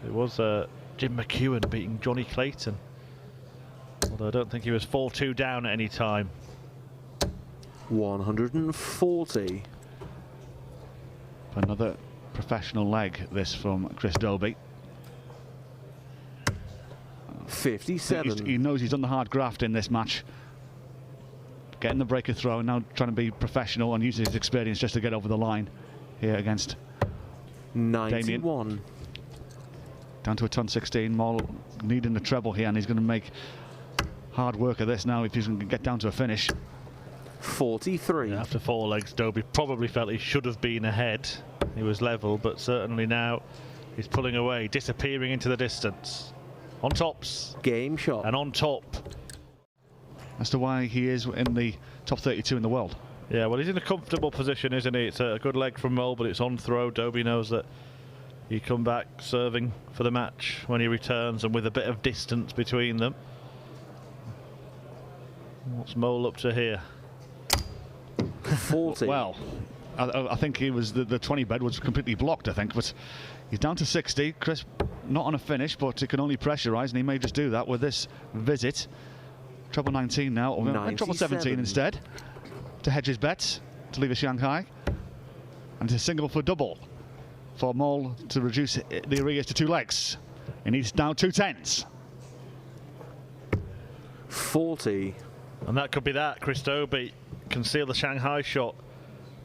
It was Jim McEwen beating Johnny Clayton. Although I don't think he was 4-2 down at any time. 140. Another professional leg, this from Chris Dobie. 57. He knows he's done the hard graft in this match. Getting the breaker throw and now trying to be professional and using his experience just to get over the line here against 91. Damien. Down to a ton 16. Moll needing the treble here, and he's going to make hard work of this now if he's going to get down to a finish. 43. Yeah, after 4 legs, Dobie probably felt he should have been ahead. He was level, but certainly now he's pulling away, disappearing into the distance. On tops. Game shot. And on top. As to why he is in the top 32 in the world. Yeah, well, he's in a comfortable position, isn't he? It's a good leg from Moll, but it's on throw. Dobie knows that he come back serving for the match when he returns, and with a bit of distance between them. What's Moll up to here? 40. Well, I think he was the 20 bed was completely blocked, I think, but he's down to 60. Chris not on a finish, but it can only pressurise, and he may just do that with this visit. Treble 19 now, or treble 17 instead, to hedge his bets, to leave a Shanghai, and to single for double for Moll to reduce the arrears to 2 legs. He needs now 2 tens. 40. And that could be that. Chris Dobie can seal the Shanghai shot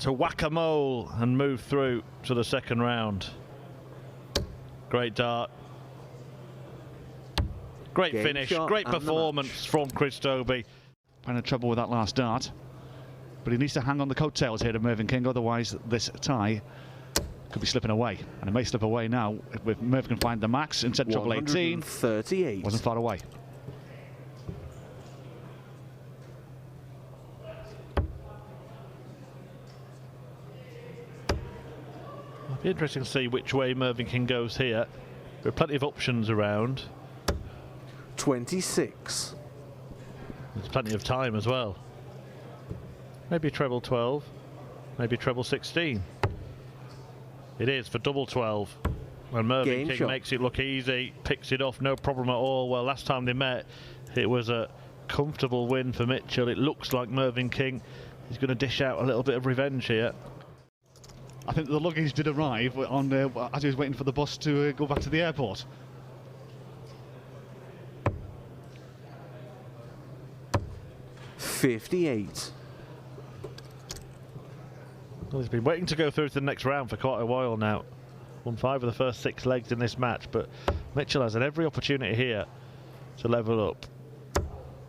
to whack-a-mole and move through to the second round. Great dart. Great finish, great performance from Chris Dobie. Having trouble with that last dart, but he needs to hang on the coattails here to Mervyn King, otherwise this tie could be slipping away, and it may slip away now if Merv can find the max instead treble 18. 38. Wasn't far away. It'll be interesting to see which way Mervyn King goes here. There are plenty of options around. 26. There's plenty of time as well. Maybe treble 12, maybe treble 16. It is for double 12. And Mervyn King makes it look easy, picks it off, no problem at all. Well, last time they met, it was a comfortable win for Mitchell. It looks like Mervyn King is going to dish out a little bit of revenge here. I think the luggage did arrive on as he was waiting for the bus to go back to the airport. $58. Well, he's been waiting to go through to the next round for quite a while now. Won 5 of the first 6 legs in this match, but Mitchell has had every opportunity here to level up.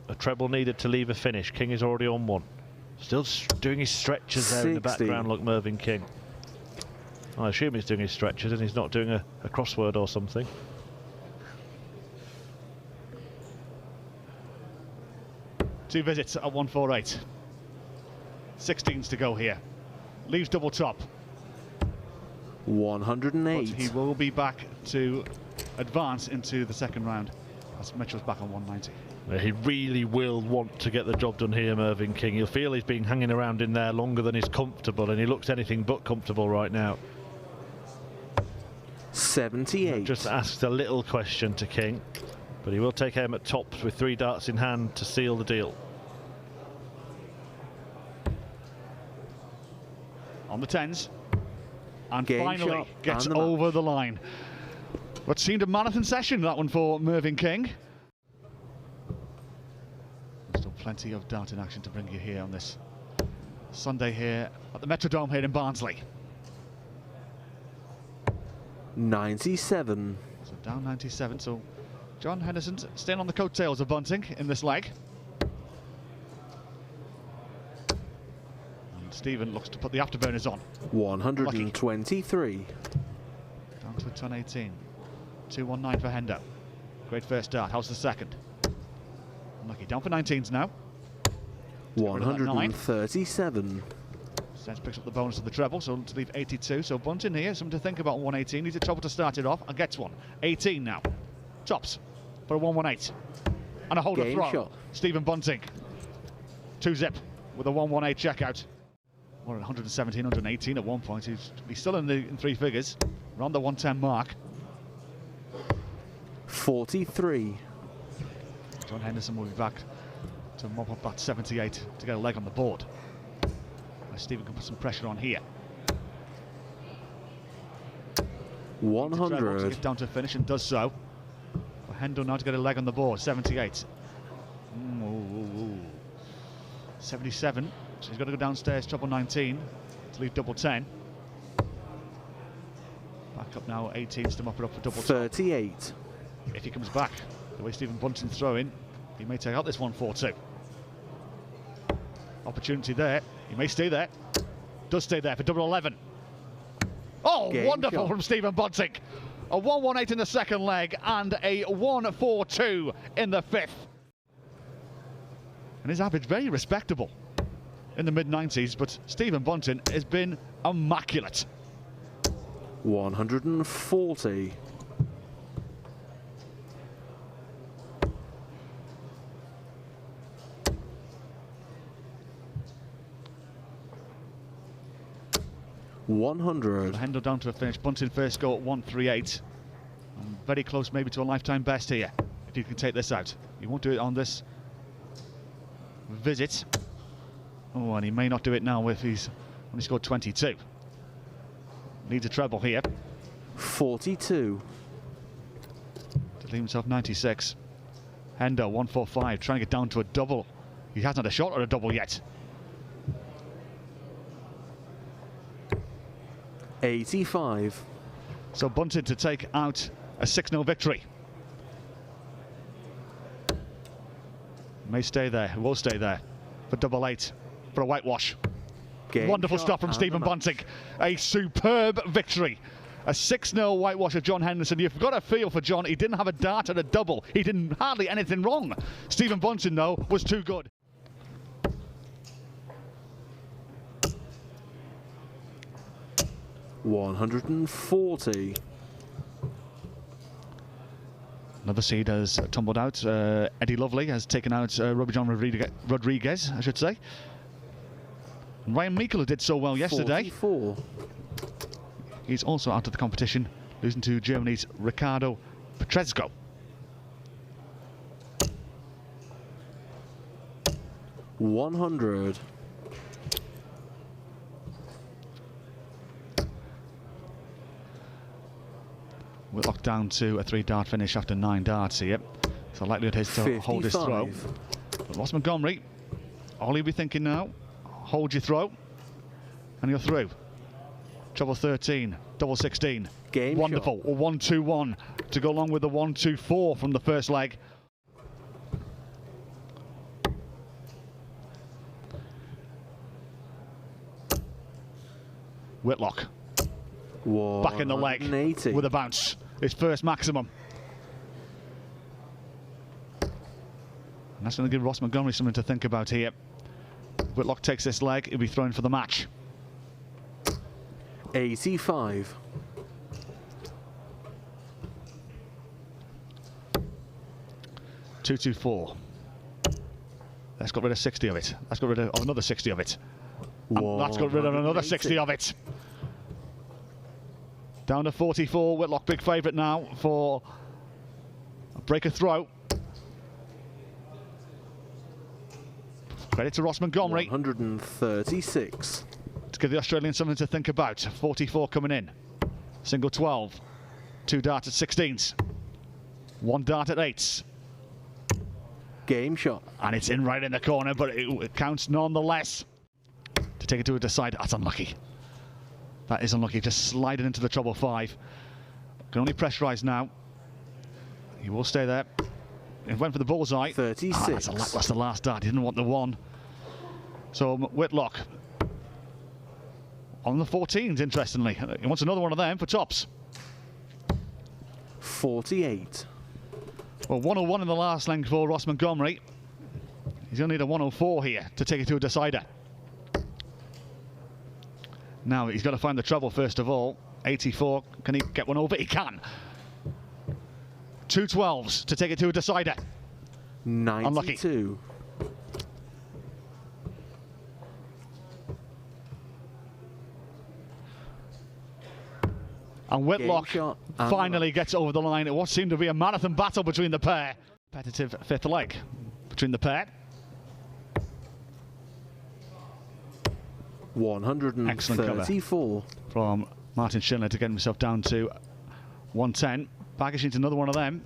A treble needed to leave a finish. King is already on one. Still doing his stretches there 60. in the background, look, Mervyn King. I assume he's doing his stretches and he's not doing a crossword or something. Two visits at 148. 16s to go here. Leaves double top. 108. But he will be back to advance into the second round as Mitchell's back on 190. He really will want to get the job done here, Mervyn King. He'll feel he's been hanging around in there longer than he's comfortable, and he looks anything but comfortable right now. 78. Just asked a little question to King, but he will take aim at tops with 3 darts in hand to seal the deal. On the 10s, and Game finally shot gets and the over match. the line. What seemed a marathon session, that one for Mervyn King. Still plenty of dart in action to bring you here on this Sunday here at the Metrodome here in Barnsley. 97. So down 97, so John Henderson staying on the coattails of Bunting in this leg. And Stephen looks to put the afterburners on. 123. Down to a ton 18. 219 for Hendo. Great first start. How's the second? Unlucky. Down for 19s now. 137. Sens picks up the bonus of the treble, so to leave 82. So Bunting here, something to think about on 118. Needs a treble to start it off and gets one. 18 now. Tops for a 118. And a holder throw. Shot. Stephen Bunting. 2-zip with a 118 checkout. We're at 117, 118 at one point. He's still in 3 figures. Around the 110 mark. 43. John Henderson will be back to mop up that 78 to get a leg on the board. Stephen can put some pressure on here. 100. To get down to finish and does so. For Hendo now to get a leg on the board. 78. 77. So he's got to go downstairs. Treble 19 to leave double 10. Back up now. 18s to mop it up for double 38. 12. If he comes back the way Stephen Bunting's throwing, he may take out this 1-4-2. Opportunity there. He may stay there. Does stay there for double 11. Oh, Game wonderful shot from Stephen Bunting. A 1-1-8 in the second leg and a 1-4-2 in the fifth. And his average very respectable in the mid-90s, but Stephen Bunting has been immaculate. 140. 100. Hendo down to a finish. Bunting first go at 138. And very close maybe to a lifetime best here, if you can take this out. He won't do it on this visit. Oh, and he may not do it now if he's only scored 22. Needs a treble here. 42. To leave himself 96. Hendo 145, trying to get down to a double. He hasn't had a shot at a double yet. 85. So Bunting to take out a 6-0 victory. May stay there, will stay there for double 8 for a whitewash. Game Wonderful shot stuff from and Stephen the match. Bunting. A superb victory. A 6-0 whitewash of John Henderson. You've got a feel for John. He didn't have a dart at a double. He didn't hardly anything wrong. Stephen Bunting, though, was too good. $140. Another seed has tumbled out. Eddie Lovely has taken out Robbie John Rodriguez, I should say. And Ryan Meikle, who did so well yesterday. 44. He's also out of the competition, losing to Germany's Ricardo Petrezko. $100. We're locked down to a 3-dart finish after 9 darts here. So likelihood is to hold his throw. But Ross Montgomery, all he'll be thinking now, hold your throw, and you're through. Treble 13, double 16. Game wonderful. shot. A 1-2-1 to go along with the 1-2-4 from the first leg. Whitlock. Back in the leg 180. with a bounce. His first maximum. And that's going to give Ross Montgomery something to think about here. Whitlock takes this leg, he'll be thrown for the match. 85. Two-two-four. That's got rid of 60 of it. That's got rid of another 60 of it. And that's got rid of another 60 of it. Down to 44. Whitlock, big favourite now for a breaker throw. Credit to Ross Montgomery. 136. To give the Australians something to think about. 44 coming in. Single 12. 2 darts at 16s. 1 dart at 8s. Game shot. And it's in right in the corner, but it counts nonetheless. To take it to a decider. That's unlucky. That is unlucky. Just sliding into the treble 5. Can only pressurise now. He will stay there. He went for the bullseye. 36. That's the last dart. He didn't want the 1. So Whitlock on the 14s, interestingly. He wants another one of them for tops. 48. Well, 101 in the last length for Ross Montgomery. He's going to need a 104 here to take it to a decider. Now he's got to find the treble first of all. 84. Can he get one over? He can. 2 12s to take it to a decider. 92. Unlucky. And Whitlock finally gets over the line. It what seemed to be a marathon battle between the pair. Competitive fifth leg between the pair. 134 from Martin Schindler to get himself down to 110. Baggish into another one of them.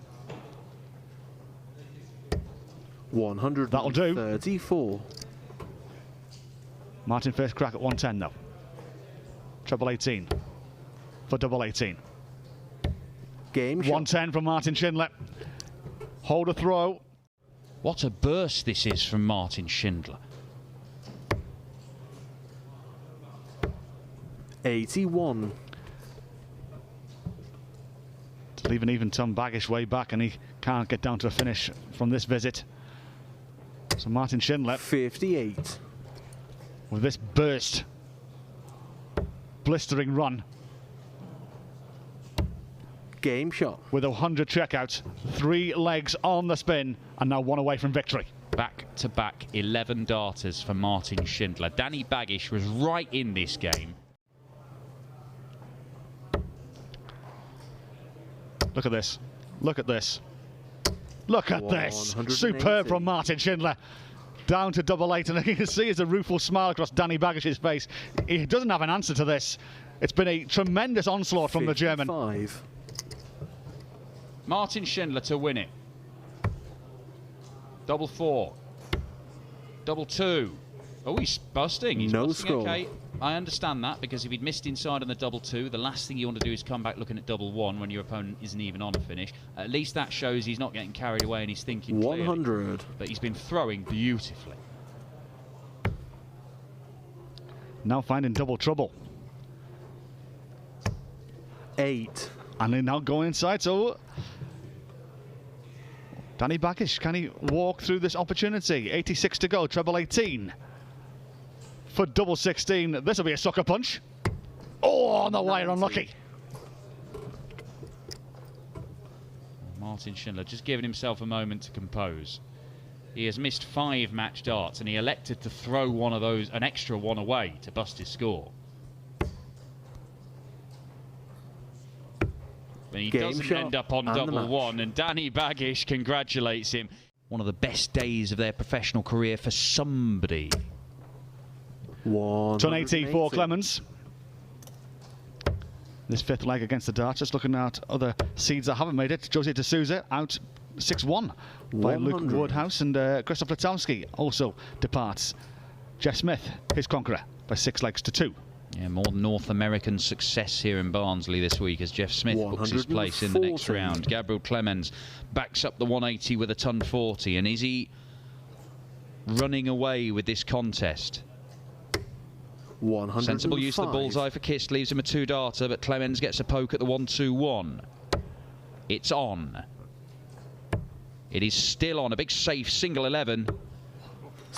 134. That'll do. Martin first crack at 110 though. Treble 18 for double 18. Game 110 from Martin Schindler. Hold a throw. What a burst this is from Martin Schindler. 81. To leave an even Tom Baggish way back, and he can't get down to a finish from this visit. So Martin Schindler 58. with this burst, blistering run. Game shot. With 100 checkouts, 3 legs on the spin, and now 1 away from victory. Back-to-back 11 darters for Martin Schindler. Danny Baggish was right in this game. Look at this. Look at this. Look at this. Superb from Martin Schindler. Down to double 8, and you can see as a rueful smile across Danny Baggish's face. He doesn't have an answer to this. It's been a tremendous onslaught from the German. 55. Martin Schindler to win it. Double 4. Double 2. Oh, he's busting. He's no busting. score. Okay, I understand that, because if he'd missed inside on the double 2, the last thing you want to do is come back looking at double 1 when your opponent isn't even on a finish. At least that shows he's not getting carried away and he's thinking 100. clearly. But he's been throwing beautifully. Now finding double trouble. 8. And they now go inside, so Danny Baggish, can he walk through this opportunity? 86 to go, treble 18. For double 16, this will be a sucker punch. Oh, on the wire, unlucky. Martin Schindler just giving himself a moment to compose. He has missed 5 match darts, and he elected to throw one of those, an extra one away, to bust his score. But he doesn't end up on double 1, and Danny Baggish congratulates him. One of the best days of their professional career for somebody. Turn 80 for Clemens. This 5th leg against the darts. Just looking at other seeds that haven't made it. Jose de Souza out 6-1 by Luke Woodhouse, and Krzysztof Letowski also departs. Jeff Smith, his conqueror, by 6 legs to 2. Yeah, more North American success here in Barnsley this week as Jeff Smith books his place in the next round. Gabriel Clemens backs up the 180 with a ton 40. And is he running away with this contest? Sensible use of the bullseye for Kist, leaves him a 2-darter, but Clemens gets a poke at the 1-2-1. It's on. It is still on. A big safe single 11.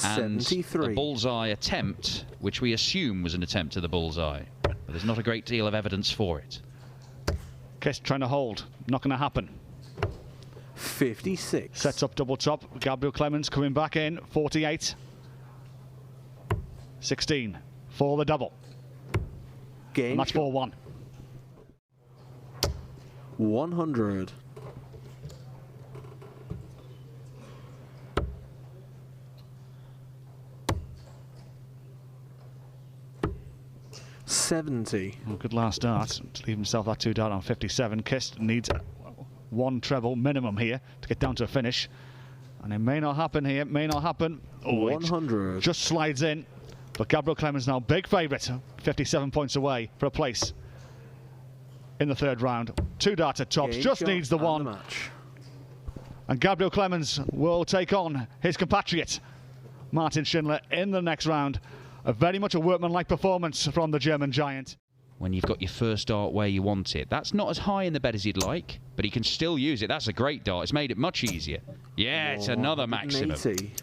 And 73. the bullseye attempt, which we assume was an attempt to the bullseye, but there's not a great deal of evidence for it. Kist trying to hold, not going to happen. 56. Sets up double top. Gabriel Clemens coming back in, 48. 16 for the double. Game Match 4-1. 100. Oh, good last dart to leave himself that 2-dart on 57. Kist needs 1 treble minimum here to get down to a finish, and it may not happen here. May not happen. Oh, 100. Just slides in, but Gabriel Clemens now big favourite, 57 points away for a place in the 3rd round. 2-dart at tops, just needs the 1. And Gabriel Clemens will take on his compatriot Martin Schindler in the next round. Very much a workmanlike performance from the German giant. When you've got your first dart where you want it. That's not as high in the bed as you'd like, but he can still use it. That's a great dart. It's made it much easier. Yeah, it's another maximum. 80.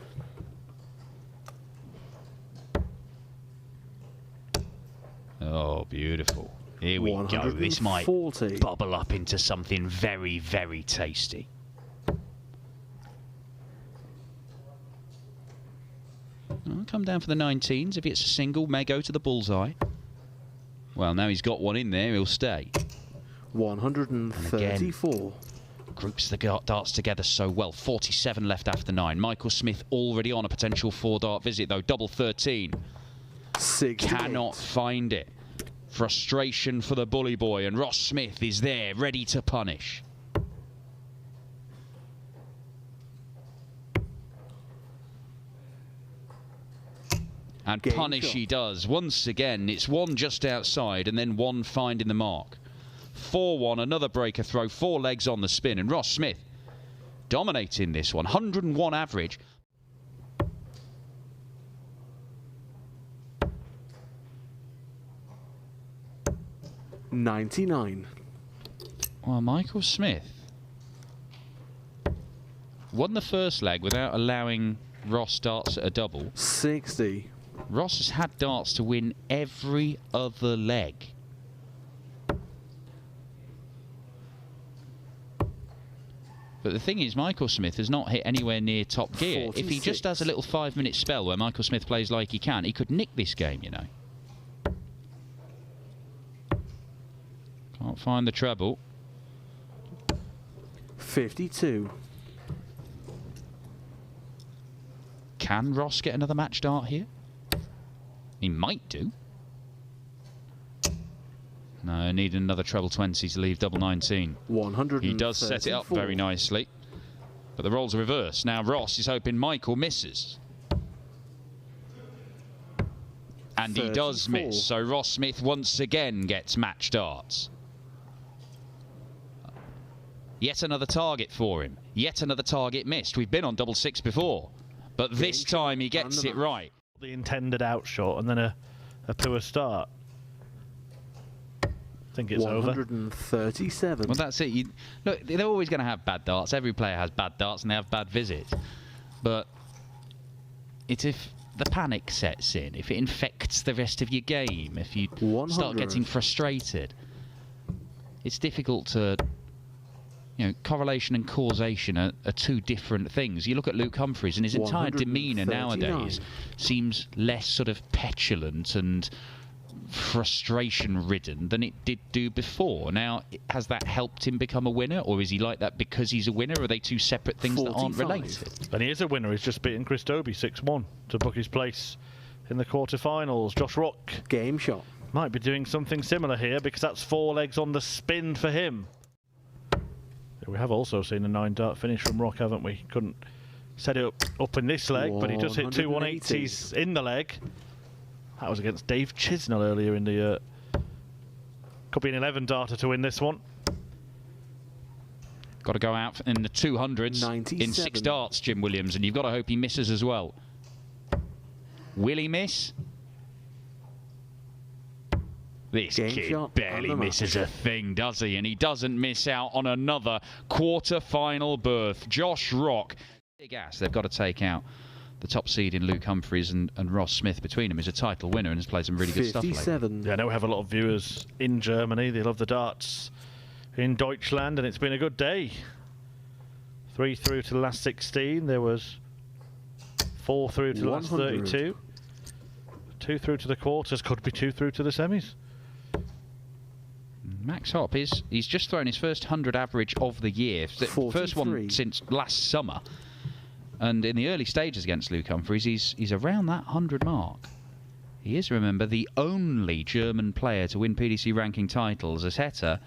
Oh, beautiful. Here we go. This might bubble up into something very, very tasty. I'll come down for the 19s. If it's a single, may go to the bullseye. Well, now he's got one in there, he'll stay. 134. Groups the darts together so well. 47 left after 9. Michael Smith already on a potential 4-dart visit, though. Double 13. 68. Cannot find it. Frustration for the bully boy, and Ross Smith is there, ready to punish. And Game punish shot. he does. Once again, it's one just outside and then one finding the mark. 4-1, another breaker throw, 4 legs on the spin, and Ross Smith dominating this one. 101 average. $99. Well, Michael Smith won the first leg without allowing Ross darts at a double. 60. Ross has had darts to win every other leg. But the thing is, Michael Smith has not hit anywhere near top gear. 46. If he just has a little 5-minute spell where Michael Smith plays like he can, he could nick this game, you know. Can't find the treble. 52. Can Ross get another match dart here? He might do. No, need another treble 20 to leave double 19. 134. He does set it up very nicely. But the roles are reversed. Now Ross is hoping Michael misses. And he does 34. miss. So Ross Smith once again gets match darts. Yet another target for him. Yet another target missed. We've been on double 6 before. But this time he gets it right. The intended out shot and then a poor start. I think it's over. 137. Well, that's it. Look, they're always going to have bad darts. Every player has bad darts and they have bad visits. But it's if the panic sets in, if it infects the rest of your game, if you 100. start getting frustrated, it's difficult to... You know, correlation and causation are two different things. You look at Luke Humphries and his entire demeanour nowadays seems less sort of petulant and frustration-ridden than it did do before. Now, has that helped him become a winner, or is he like that because he's a winner? Or are they two separate things 45. that aren't related? And he is a winner. He's just beaten Chris Dobie 6-1 to book his place in the quarterfinals. Josh Rock Game shot. might be doing something similar here because that's 4 legs on the spin for him. We have also seen a 9-dart finish from Rock, haven't we? Couldn't set it up in this leg, but he does hit 2 180s in the leg. That was against Dave Chisnell earlier in the year. Could be an 11-darter to win this one. Got to go out in the 200s 97. in 6 darts, Jim Williams, and you've got to hope he misses as well. Will he miss? This Game kid shot barely on the misses a thing, does he? And he doesn't miss out on another quarter-final berth. Josh Rock. Big ass. They've got to take out the top seed in Luke Humphries and Ross Smith between them. He's a title winner and has played some really good stuff lately. 57. Yeah, I know we have a lot of viewers in Germany. They love the darts in Deutschland, and it's been a good day. 3 through to the last 16. There was 4 through to the last 32. 2 through to the quarters. Could be 2 through to the semis. Max Hopp, he's just thrown his first 100 average of the year. First one since last summer. And in the early stages against Luke Humphries, he's around that 100 mark. He is, remember, the only German player to win PDC ranking titles as Hetta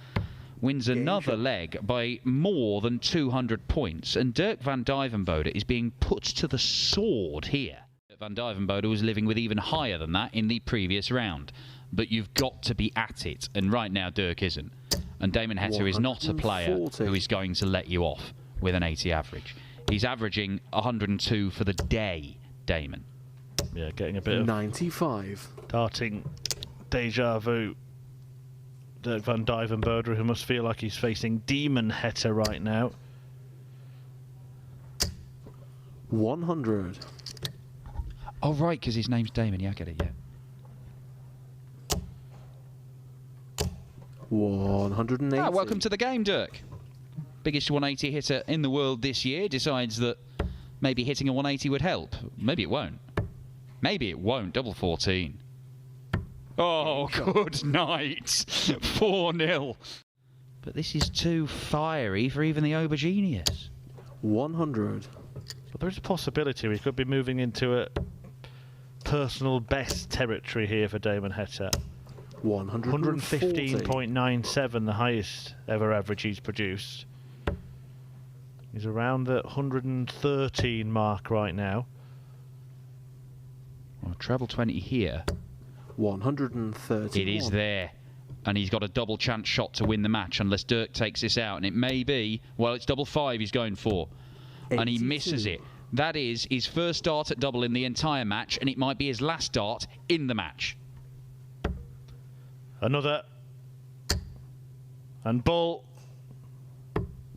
wins another leg by more than 200 points. And Dirk van Dijvenbode is being put to the sword here. Van Dijvenbode was living with even higher than that in the previous round. But you've got to be at it, and right now Dirk isn't. And Damon Hetta is not a player who is going to let you off with an 80 average. He's averaging 102 for the day, Damon. Yeah, getting a bit of 95. darting deja vu. Dirk van Dijvenbode, who must feel like he's facing Demon Hetta right now. 100. Oh, right, because his name's Damon. Yeah, I get it, yeah. 180. Ah, welcome to the game, Dirk. Biggest 180 hitter in the world this year decides that maybe hitting a 180 would help. Maybe it won't. Maybe it won't. Double 14. Oh, good night. 4-0. But this is too fiery for even the Aubergenius. 100. But there is a possibility we could be moving into a personal best territory here for Damon Heta. 115.97, the highest ever average he's produced. He's around the 113 mark right now. Well, treble 20 here. 130. It is there. And he's got a double chance shot to win the match unless Dirk takes this out. And it may be, well, it's double 5 he's going for. 82. And he misses it. That is his first dart at double in the entire match, and it might be his last dart in the match. Another. And bull.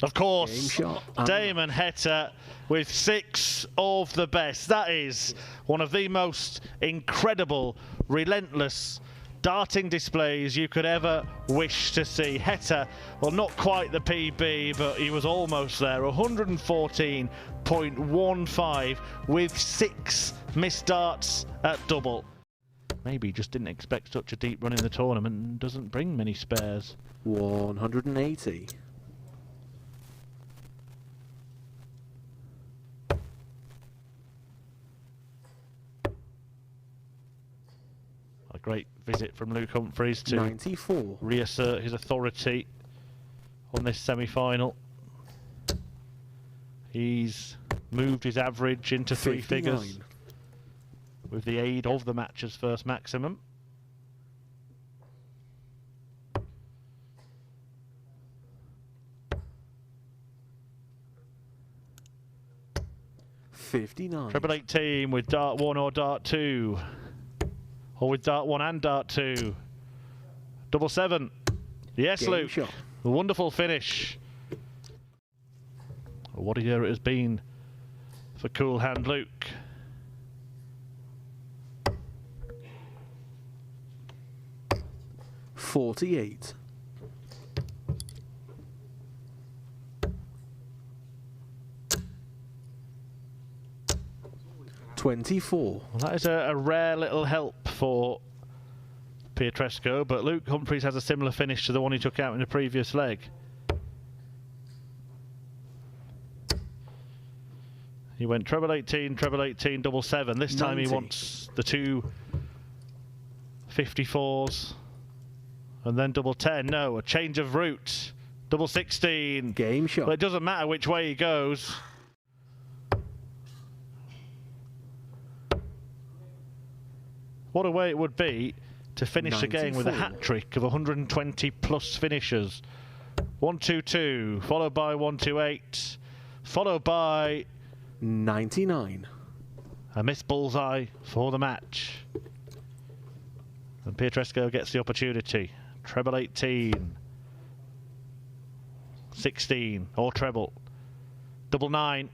Of course, Damon Heta with 6 of the best. That is one of the most incredible, relentless darting displays you could ever wish to see. Heta, well, not quite the PB, but he was almost there. 114.15 with 6 missed darts at double. Maybe he just didn't expect such a deep run in the tournament and doesn't bring many spares. 180. A great visit from Luke Humphries to 94. Reassert his authority on this semi-final. He's moved his average into 3 figures with the aid of the match's first maximum. Treble 18 with dart 1 or dart 2. Or with dart 1 and dart 2. Double 7. Yes, Game Luke. shot. A wonderful finish. What a year it has been for Cool Hand Luke. .48. .24. Well, that is a rare little help for Pietreczko, but Luke Humphries has a similar finish to the one he took out in the previous leg. He went treble 18, double 7. This time 90. he wants the 2 54s and then double 10. No, a change of route. Double 16. Game shot. Well, it doesn't matter which way he goes. What a way it would be to finish the game with a hat-trick of 120 plus finishes. 122, followed by 128, followed by 99. A missed bullseye for the match. And Pietreczko gets the opportunity. Treble 18. 16, or treble. Double 9.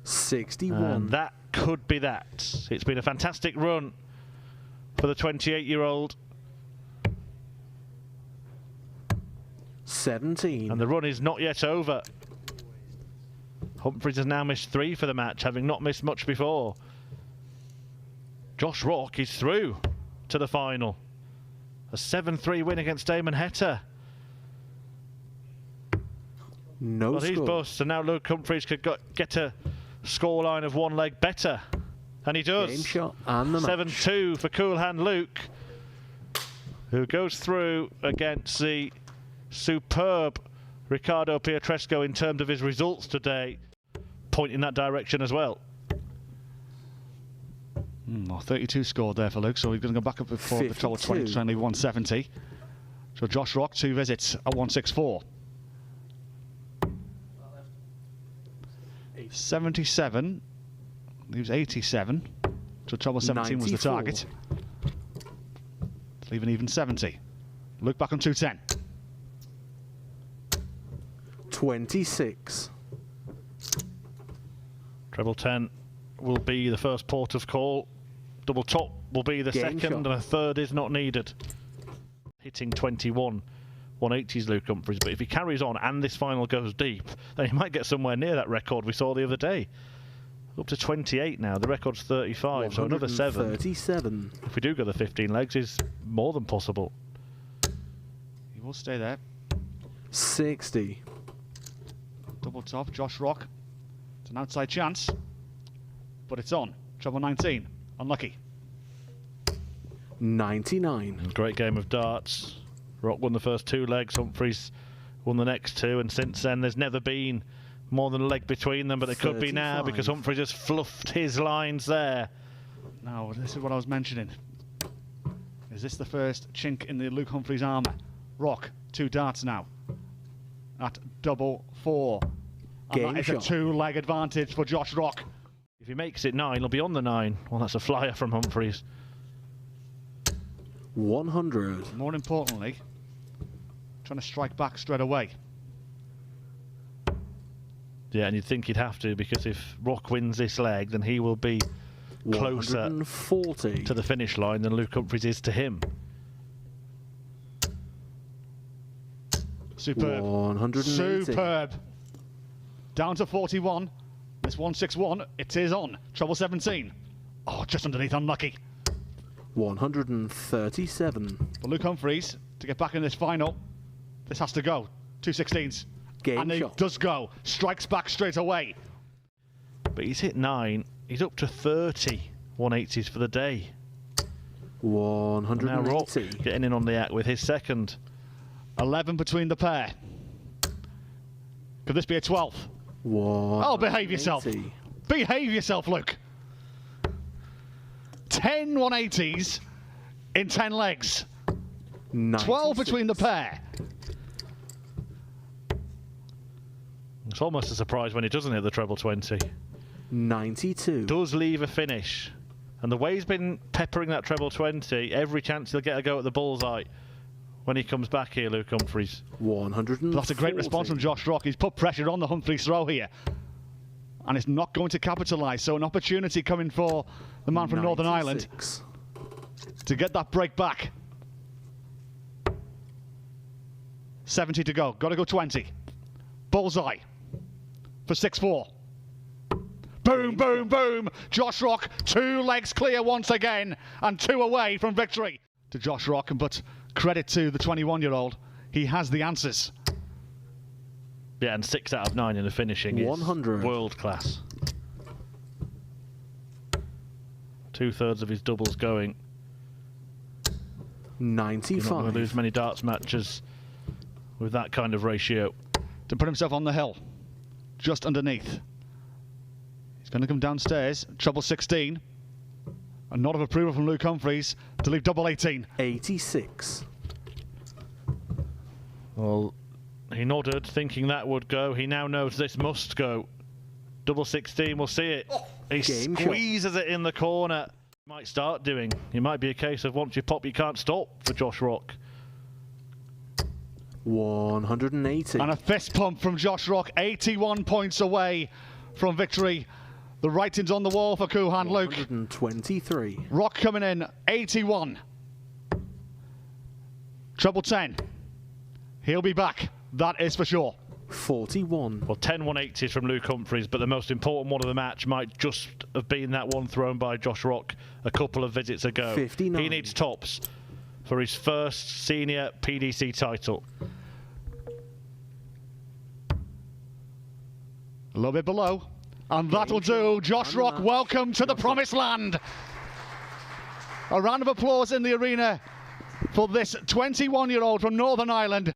61. And that could be that. It's been a fantastic run for the 28-year-old. 17. And the run is not yet over. Humphries has now missed 3 for the match, having not missed much before. Josh Rock is through to the final. A 7-3 win against Damon Heta. No well, he's score. bust, and now Luke Humphries could get a scoreline of 1 leg better. And he does. Game shot and the 7-2 for Cool Hand Luke, who goes through against the superb Ricardo Pietreczko in terms of his results today, point in that direction as well. Well, 32 scored there for Luke, so he's going to go back up before the total 20 to only 170. So Josh Rock, 2 visits at 164. 77, he was 87, so treble 17 was the target. Leaving even 70. Luke back on 210. 26. Treble 10 will be the first port of call. Double top will be the second, and a third is not needed. Hitting 21. 180's Luke Humphries, but if he carries on and this final goes deep, then he might get somewhere near that record we saw the other day. Up to 28 now, the record's 35, so another 7. 37. If we do go the 15 legs, is more than possible. He will stay there. 60. Double top, Josh Rock. It's an outside chance, but it's on. Treble 19, unlucky. 99. Great game of darts. Rock won the first 2 legs, Humphries won the next 2, and since then there's never been more than a leg between them, but it could be now because Humphries has fluffed his lines there. Now, this is what I was mentioning. Is this the first chink in the Luke Humphries armour? Rock, 2 darts now at double 4. And that is a 2-leg advantage for Josh Rock. If he makes it 9, he'll be on the 9. Well, that's a flyer from Humphries. 100. More importantly, trying to strike back straight away. Yeah, and you'd think he'd have to, because if Rock wins this leg, then he will be closer 140 to the finish line than Luke Humphries is to him. Superb. 180. Superb. Down to 41. This 161, it is on. Treble 17. Oh, just underneath, unlucky. 137. For Luke Humphries to get back in this final, this has to go. 2 16s. And it does go. Strikes back straight away. But he's hit 9. He's up to 30 180s for the day. 180. Now Rock getting in on the act with his second. 11 between the pair. Could this be a 12th? Oh, behave yourself. Behave yourself, Luke. 10 180s in 10 legs. 96. 12 between the pair. It's almost a surprise when he doesn't hit the treble 20. 92. Does leave a finish. And the way he's been peppering that treble 20, every chance he'll get a go at the bullseye when he comes back here, Luke Humphries. 140. That's a great response from Josh Rock. He's put pressure on the Humphries throw here. And it's not going to capitalise. So an opportunity coming for the man from 96. Northern Ireland to get that break back. 70 to go. Got to go 20. Bullseye for 6-4. Boom, boom, boom. Josh Rock, 2 legs clear once again and 2 away from victory. To Josh Rock, but credit to the 21-year-old. He has the answers. Yeah, and 6 out of 9 in the finishing 100. is world class. 2/3 of his doubles going. 95. You're not going to lose many darts matches with that kind of ratio. To put himself on the hill, just underneath. He's going to come downstairs, treble 16. A nod of approval from Luke Humphries to leave double 18. 86. Well, he nodded, thinking that would go. He now knows this must go. Double 16, we'll see it. He squeezes it in the corner. Might start doing. It might be a case of once you pop, you can't stop for Josh Rock. 180. And a fist pump from Josh Rock, 81 points away from victory. The writing's on the wall for Kuhan, Luke. 123. Rock coming in, 81. Treble 10. He'll be back, that is for sure. 41. Well, 10 180s from Luke Humphries, but the most important one of the match might just have been that one thrown by Josh Rock a couple of visits ago. 59. He needs tops for his first senior PDC title. A little bit below. And that'll do. Josh Rock, welcome to the promised land. A round of applause in the arena for this 21-year-old from Northern Ireland.